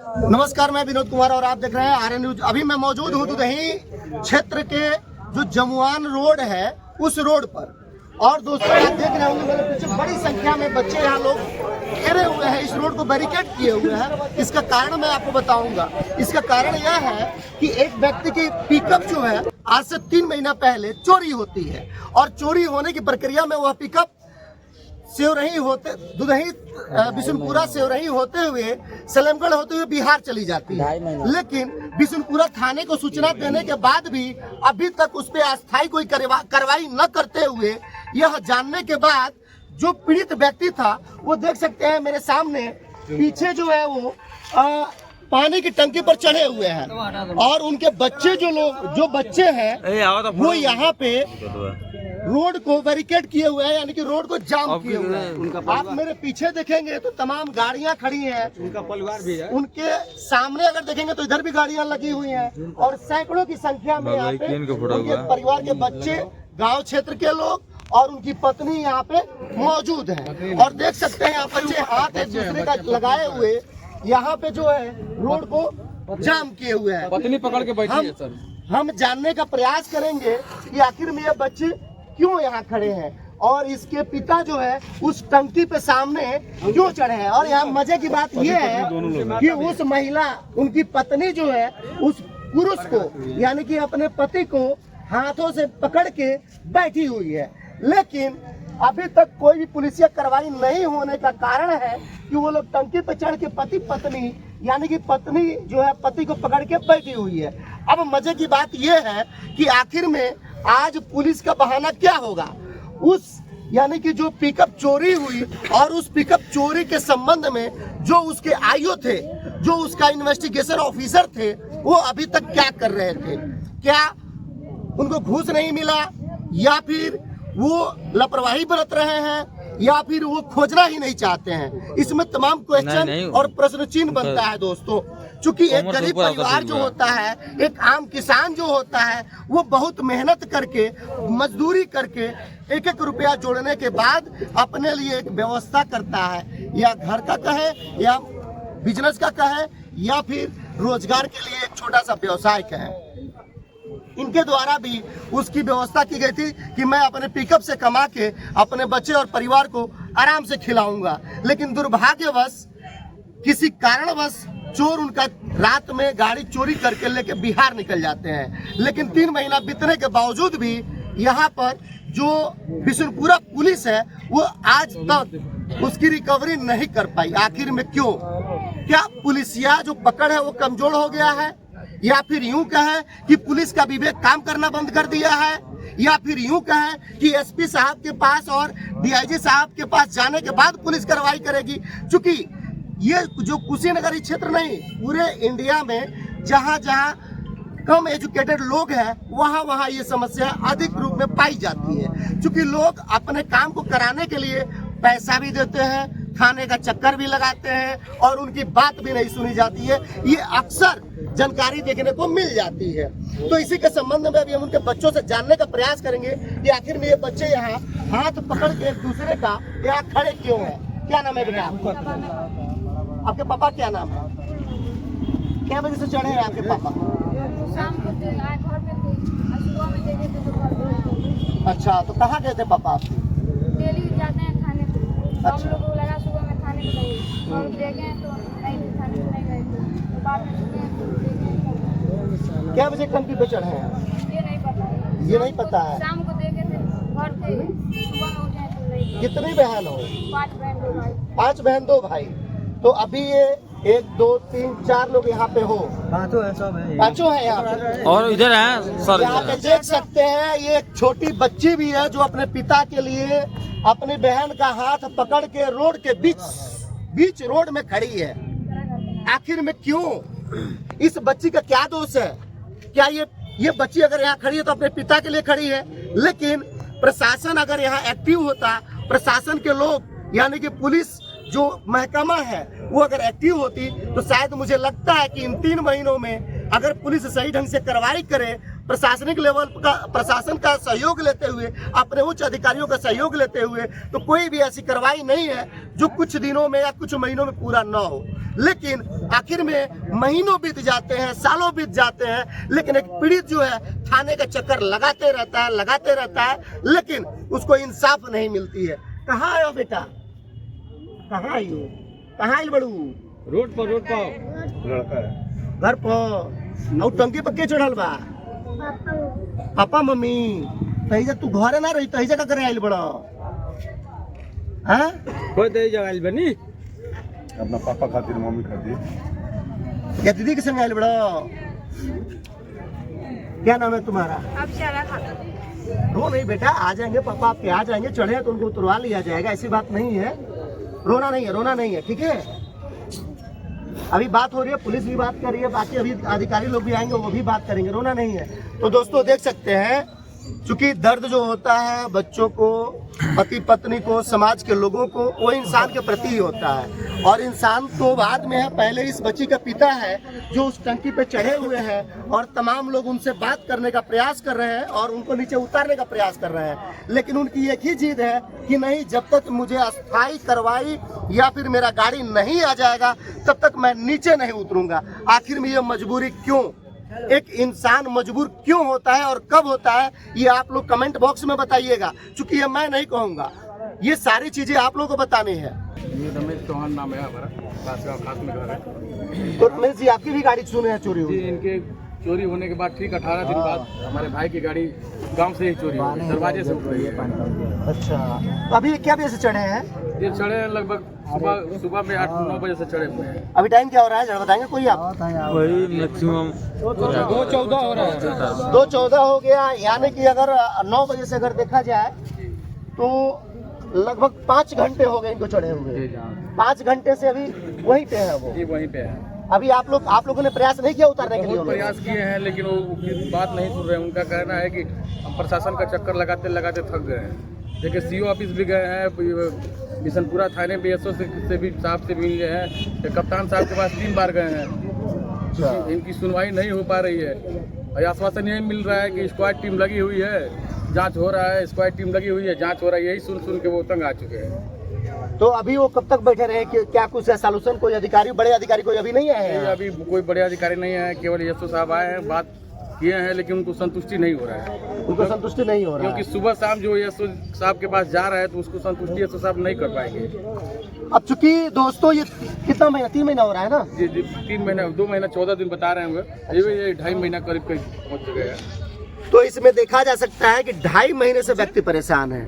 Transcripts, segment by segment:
नमस्कार, मैं विनोद कुमार और आप देख रहे हैं आर्यन न्यूज। अभी मैं मौजूद हूँ दुदही क्षेत्र के जो जमुआन रोड है उस रोड पर। और दोस्तों, आप देख रहे होंगे मेरे पीछे बड़ी संख्या में बच्चे यहाँ लोग घेरे हुए हैं, इस रोड को बैरिकेड किए हुए हैं। इसका कारण मैं आपको बताऊंगा। इसका कारण यह है कि एक व्यक्ति की पिकअप जो है आज से 3 महीना पहले चोरी होती है और चोरी होने की प्रक्रिया में वह पिकअप सेवरही होते दुदही बिशुनपुरा सेवरही होते हुए सलेमगढ़ होते हुए बिहार चली जाती है। लेकिन बिशुनपुरा थाने को सूचना देने के बाद भी अभी तक उस पर अस्थायी कोई कार्रवाई न करते हुए, यह जानने के बाद जो पीड़ित व्यक्ति था, वो देख सकते हैं मेरे सामने पीछे जो है वो पानी की टंकी पर चढ़े हुए हैं और उनके बच्चे जो बच्चे हैं वो यहाँ पे रोड को बैरिकेड किए हुए हैं, यानी कि रोड को जाम किए हुए हैं। आप मेरे पीछे देखेंगे तो तमाम गाड़ियां खड़ी हैं, उनका परिवार भी है। उनके सामने अगर देखेंगे तो इधर भी गाड़ियां लगी हुई हैं और सैकड़ों की संख्या में यहाँ पे उनके परिवार के बच्चे, गांव क्षेत्र के लोग और उनकी पत्नी यहाँ पे मौजूद है। और देख सकते हैं यहाँ बच्चे हाथ एक दूसरे का लगाए हुए यहाँ पे जो है रोड को जाम किए हुए हैं। पत्नी पकड़ के बैठी है सर। हम जानने का प्रयास करेंगे कि आखिर में ये बच्चे क्यों यहाँ खड़े हैं और इसके पिता जो है उस टंकी पे सामने क्यों चढ़े हैं। और यहाँ मजे की बात ये है कि उस महिला, उनकी पत्नी जो है उस पुरुष को, यानी कि अपने पति को हाथों से पकड़ के बैठी हुई है। लेकिन अभी तक कोई भी पुलिसिया कार्रवाई नहीं होने का कारण है कि वो लोग टंकी पे चढ़ के पति पत्नी, यानी कि पत्नी जो है पति को पकड़ के बैठी हुई है। अब मजे की बात यह है कि आखिर में आज पुलिस का बहाना क्या होगा। उस यानी कि जो पिकअप चोरी हुई और उस पिकअप चोरी के संबंध में जो उसके आईओ थे, जो उसका इन्वेस्टिगेशन ऑफिसर थे, वो अभी तक क्या कर रहे थे? क्या उनको घूस नहीं मिला या फिर वो लापरवाही बरत रहे हैं या फिर वो खोजना ही नहीं चाहते हैं? इसमें तमाम क्वेश्चन और प्रश्न चिन्ह बनता है दोस्तों। चूंकि एक गरीब परिवार जो होता है, एक आम किसान जो होता है, वो बहुत मेहनत करके, मजदूरी करके 1-1 रुपया जोड़ने के बाद अपने लिए एक व्यवस्था करता है, या घर का कहे या बिजनेस का कहे या फिर रोजगार के लिए एक छोटा सा व्यवसाय कहे। इनके द्वारा भी उसकी व्यवस्था की गई थी कि मैं अपने पिकअप से कमा के अपने बच्चे और परिवार को आराम से खिलाऊंगा। लेकिन दुर्भाग्यवश किसी कारणवश चोर उनका रात में गाड़ी चोरी करके लेके बिहार निकल जाते हैं। लेकिन 3 महीना बीतने के बावजूद भी यहाँ पर जो बिशुनपुरा पुलिस है वो आज तक उसकी रिकवरी नहीं कर पाई। आखिर में क्यों? क्या पुलिसिया जो पकड़ है वो कमजोर हो गया है, या फिर यूं कहें कि पुलिस का विवेक काम करना बंद कर दिया है, या फिर यूं कहें कि एसपी साहब के पास और डीआईजी साहब के पास जाने के बाद पुलिस कार्रवाई करेगी? चूंकि ये जो कुशीनगर क्षेत्र नहीं, पूरे इंडिया में जहां जहां कम एजुकेटेड लोग हैं वहां ये समस्या अधिक रूप में पाई जाती है। चूंकि लोग अपने काम को कराने के लिए पैसा भी देते हैं, खाने का चक्कर भी लगाते हैं और उनकी बात भी नहीं सुनी जाती है। ये अक्सर जानकारी देखने को मिल जाती है। तो इसी के संबंध में अभी हम उनके बच्चों से जानने का प्रयास करेंगे कि आखिर में ये बच्चे यहाँ हाथ पकड़ के एक दूसरे का यहाँ खड़े क्यों हैं। क्या नाम है बेटा आपका? आपके पापा क्या नाम है? क्या वजह से चढ़े हैं आपके पापा? शाम को घर पे थे, सुबह में देखे थे तो घर पे। अच्छा, तो कहाँ गए थे पापा आपके? डेली जाते हैं थाने पे। अच्छा। हम लोग को लगा सुबह में थाने पे गए और देखे तो नहीं थे, थाने पे नहीं गए थे। तो बाद में सुने तो देखे। क्या वजह टंकी पे चढ़े हैं? ये नहीं पता है। ये नहीं पता है। शाम को देखे थे, घर थे, सुबह में उठे तो नहीं थे। कितनी बहन हो? 5 बहन 2 भाई। 5 बहन 2 भाई। तो अभी ये 1 2 3 4 लोग यहाँ पे हो? पांचों है यहाँ पे। और इधर है सर, यहाँ पे देख सकते हैं ये एक छोटी बच्ची भी है जो अपने पिता के लिए अपनी बहन का हाथ पकड़ के रोड के बीच रोड में खड़ी है। आखिर में क्यों? इस बच्ची का क्या दोष है? क्या ये बच्ची अगर यहाँ खड़ी है तो अपने पिता के लिए खड़ी है? लेकिन प्रशासन अगर यहाँ एक्टिव होता, प्रशासन के लोग यानी कि पुलिस जो महकमा है वो अगर एक्टिव होती, तो शायद मुझे लगता है कि इन 3 महीनों में अगर पुलिस सही ढंग से कार्रवाई करे, प्रशासनिक लेवल का प्रशासन का सहयोग लेते हुए, अपने उच्च अधिकारियों का सहयोग लेते हुए, तो कोई भी ऐसी कार्रवाई नहीं है जो कुछ दिनों में या कुछ महीनों में पूरा न हो। लेकिन आखिर में महीनों बीत जाते हैं, सालों बीत जाते हैं, लेकिन एक पीड़ित जो है थाने का चक्कर लगाते रहता है, लेकिन उसको इंसाफ नहीं मिलती है। कहाँ आयो बेटा, कहाँ आयो, कहाँ आइल बड़ू? रोड पर लड़का है। घर पर और टंकी पर के चढ़ल बा? Papa mummy. तही तू घरे ना रही, तही जगह करे आइल बड़ा? हाँ, कोई दे जगह बनी अपना पापा खातिर मम्मी खातिर या दीदी के संग आइल बड़ा? क्या नाम है तुम्हारा? अब चला खाता रो नहीं बेटा, आ जाएंगे पापा आपके, आ जाएंगे, चढ़े तो उनको उतरवा लिया जाएगा, ऐसी बात नहीं है। रोना नहीं है, ठीक है? अभी बात हो रही है, पुलिस भी बात कर रही है, बाकी अभी अधिकारी लोग भी आएंगे, वो भी बात करेंगे, रोना नहीं है। तो दोस्तों देख सकते हैं, चूंकि दर्द जो होता है बच्चों को, पति पत्नी को, समाज के लोगों को, वो इंसान के प्रति ही होता है। और इंसान तो बाद में है, पहले इस बच्ची का पिता है जो उस टंकी पे चढ़े हुए हैं और तमाम लोग उनसे बात करने का प्रयास कर रहे हैं और उनको नीचे उतारने का प्रयास कर रहे हैं, लेकिन उनकी एक ही जिद है कि नहीं, जब तक मुझे अस्थायी कार्रवाई या फिर मेरा गाड़ी नहीं आ जाएगा तब तक मैं नीचे नहीं उतरूंगा। आखिर में ये मजबूरी क्यों, एक इंसान मजबूर क्यों होता है और कब होता है, ये आप लोग कमेंट बॉक्स में बताइएगा, क्योंकि ये मैं नहीं कहूँगा, ये सारी चीजें आप लोगों को बतानी है। ये रमेश चौहान नाम है हमारा, खास में घर है। तो रमेश जी, आपकी भी गाड़ी सुने हैं चोरी हुई? जी, इनके चोरी होने के बाद ठीक 18 दिन बाद हमारे भाई की गाड़ी गांव से ही चोरी हुई, दरवाजे से उठ रही है। अच्छा, तो अभी क्या बजे से चढ़े हैं? ये चढ़े हैं लगभग सुबह में 8-9 बजे से चढ़े हुए हैं। अभी टाइम क्या हो रहा है, जरा बताएंगे कोई आप? वही मैक्सिमम 2:14 हो रहा है। 2:14 हो गया, यानी कि अगर 9 बजे से अगर देखा जाए तो लगभग 5 घंटे हो गए इनको चढ़े हुए। 5 घंटे से अभी वहीं पे है वो। जी, वहीं पे है। अभी आप लोगों ने प्रयास नहीं किया उतारने के लिए? बहुत प्रयास किए हैं, लेकिन वो बात नहीं सुन रहे हैं। उनका कहना है कि हम प्रशासन का चक्कर लगाते थक गए हैं। देखिए, सीओ ऑफिस भी गए हैं, बिशनपुरा थाने बीएसओ से भी साहब से मिले हैं, कप्तान साहब के पास 3 बार गए हैं। इनकी सुनवाई नहीं हो पा रही है। आश्वासन यही मिल रहा है कि स्क्वाड टीम लगी हुई है, जांच हो रहा है, स्क्वाड टीम लगी हुई है, जांच हो रहा है। यही सुन के वो तंग आ चुके हैं। तो अभी वो कब तक बैठे रहे कि क्या कुछ सॉल्यूशन, कोई अधिकारी, बड़े अधिकारी कोई अभी नहीं आए हैं? अभी कोई बड़े अधिकारी नहीं है, केवल एसओ साहब आए हैं, बात किए हैं, लेकिन उनको संतुष्टि नहीं हो रहा है। उनको संतुष्टि नहीं हो रहा है, क्योंकि सुबह शाम जो एसओ साहब के पास जा रहा है तो उसको संतुष्टि एसओ साहब नहीं कर पाएंगे। अब चूंकि दोस्तों ये कितना महीना, 3 महीना हो रहा है ना? जी, 3 महीना, 2 महीना 14 दिन बता रहे होंगे, ये 2.5 महीना करीब पहुँच गए हैं। तो इसमें देखा जा सकता है कि 2.5 महीने से व्यक्ति परेशान है।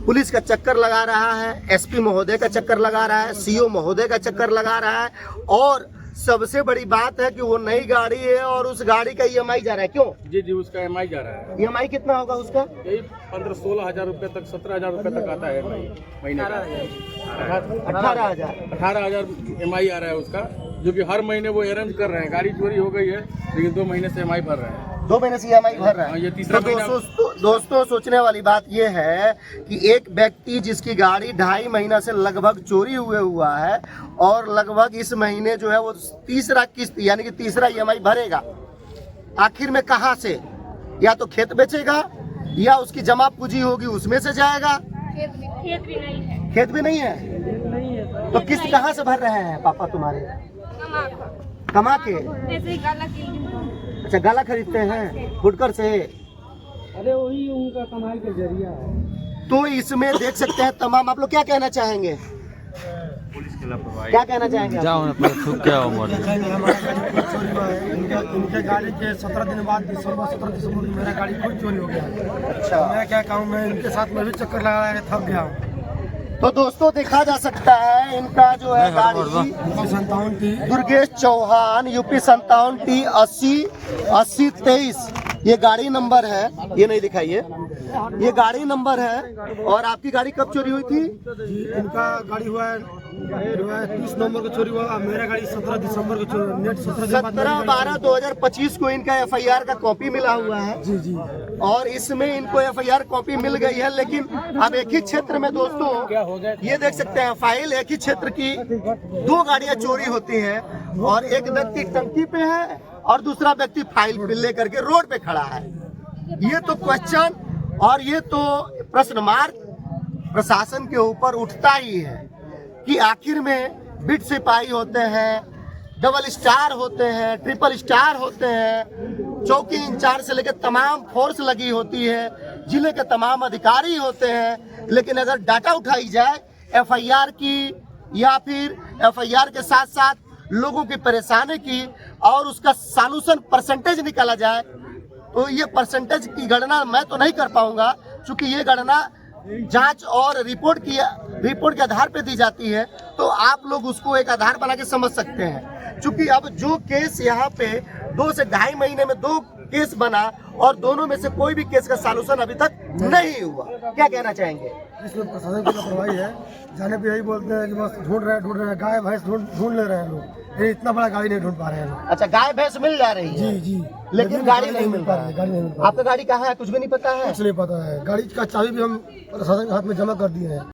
पुलिस का चक्कर लगा रहा है, एसपी महोदय का चक्कर लगा रहा है, सीओ महोदय का चक्कर लगा रहा है, और सबसे बड़ी बात है कि वो नई गाड़ी है और उस गाड़ी का ईएमआई जा रहा है। क्यों? जी, उसका EMI जा रहा है। ईएमआई कितना होगा उसका? यही 15-16 हजार रुपये तक, 17 हजार रुपये तक आता है महीने का। 18,000 EMI आ रहा है उसका, जो कि हर महीने वो अरेंज कर रहे हैं। गाड़ी चोरी हो गई है, लेकिन 2 महीने से EMI भर रहे हैं। 2 महीने से ईएमआई भर रहा है। ये तीसरा महीना। दोस्तों सोचने वाली बात ये है कि एक व्यक्ति जिसकी गाड़ी 2.5 महीना से लगभग चोरी हुआ है और लगभग इस महीने जो है वो तीसरा किस्त यानी कि तीसरा ईएमआई भरेगा, आखिर में कहाँ से? या तो खेत बेचेगा या उसकी जमा पूंजी होगी उसमें से जाएगा। खेत भी नहीं है। खेत भी नहीं है, तो किस्त कहाँ से भर रहे हैं पापा तुम्हारे? कमा के? ऐसे ही गाला की। अच्छा, गाला खरीदते हैं फुटकर से? अरे वही उनका कमाई का जरिया है। तो इसमें देख सकते हैं तमाम, आप लोग क्या कहना चाहेंगे? पुलिस के लापरवाही। क्या कहना चाहेंगे? इनके गाड़ी के 17 दिन बाद 17 दिसंबर को मेरा गाड़ी खुद चोरी हो गया। अच्छा, मैं क्या कहूँ, मैं इनके साथ में भी चक्कर लगा के थक गया हूँ। तो दोस्तों देखा जा सकता है इनका जो है गाड़ी 57 थी। दुर्गेश चौहान UP 57T 8023 ये गाड़ी नंबर है, ये नहीं दिखाइए, ये गाड़ी नंबर है। और आपकी गाड़ी कब चोरी हुई थी? इनका गाड़ी हुआ है 30 नवंबर को चोरी हुआ, मेरा गाड़ी 17 दिसंबर को चोरी। नेट 17/12/2025 को इनका FIR का कॉपी मिला हुआ है। जी जी। और इसमें इनको FIR कॉपी मिल गई है, लेकिन अब एक ही क्षेत्र में दोस्तों ये देख सकते हैं फाइल, एक ही क्षेत्र की 2 गाड़ियां चोरी होती हैं और एक व्यक्ति टंकी पे है और दूसरा व्यक्ति फाइल लेकर के रोड पे खड़ा है। ये तो क्वेश्चन और ये तो प्रश्न मार्क प्रशासन के ऊपर उठता ही है कि आखिर में बिट सिपाही होते हैं, डबल स्टार होते हैं, ट्रिपल स्टार होते हैं, चौकी इंचार्ज से लेकर तमाम फोर्स लगी होती है, जिले के तमाम अधिकारी होते हैं। लेकिन अगर डाटा उठाई जाए एफआईआर की या फिर एफआईआर के साथ साथ लोगों की परेशानी की और उसका सॉल्यूशन परसेंटेज निकाला जाए तो ये परसेंटेज की गणना मैं तो नहीं कर पाऊंगा, क्योंकि ये गणना जांच और रिपोर्ट के आधार पे दी जाती है। तो आप लोग उसको एक आधार बना के समझ सकते हैं। क्योंकि अब जो केस यहाँ पे 2 से 2.5 महीने में 2 केस बना और दोनों में से कोई भी केस का सॉल्यूशन अभी तक नहीं हुआ, क्या कहना चाहेंगे? इसमें प्रशासन की लापरवाही है। जाने पे यही बोलते हैं कि बस ढूंढ रहे हैं, गाय भैंस ढूंढ ले रहे हैं लोग। ये इतना बड़ा गाड़ी नहीं ढूंढ पा रहे हैं लोग। अच्छा, गाय भैंस मिल जा रही है? जी जी, लेकिन गाड़ी नहीं मिल पा रही है। गाड़ी नहीं मिल पा रही। आपका गाड़ी कहाँ है कुछ भी नहीं पता है? कुछ नहीं पता है। गाड़ी का चाबी भी हम प्रशासन के हाथ में जमा कर दिए हैं।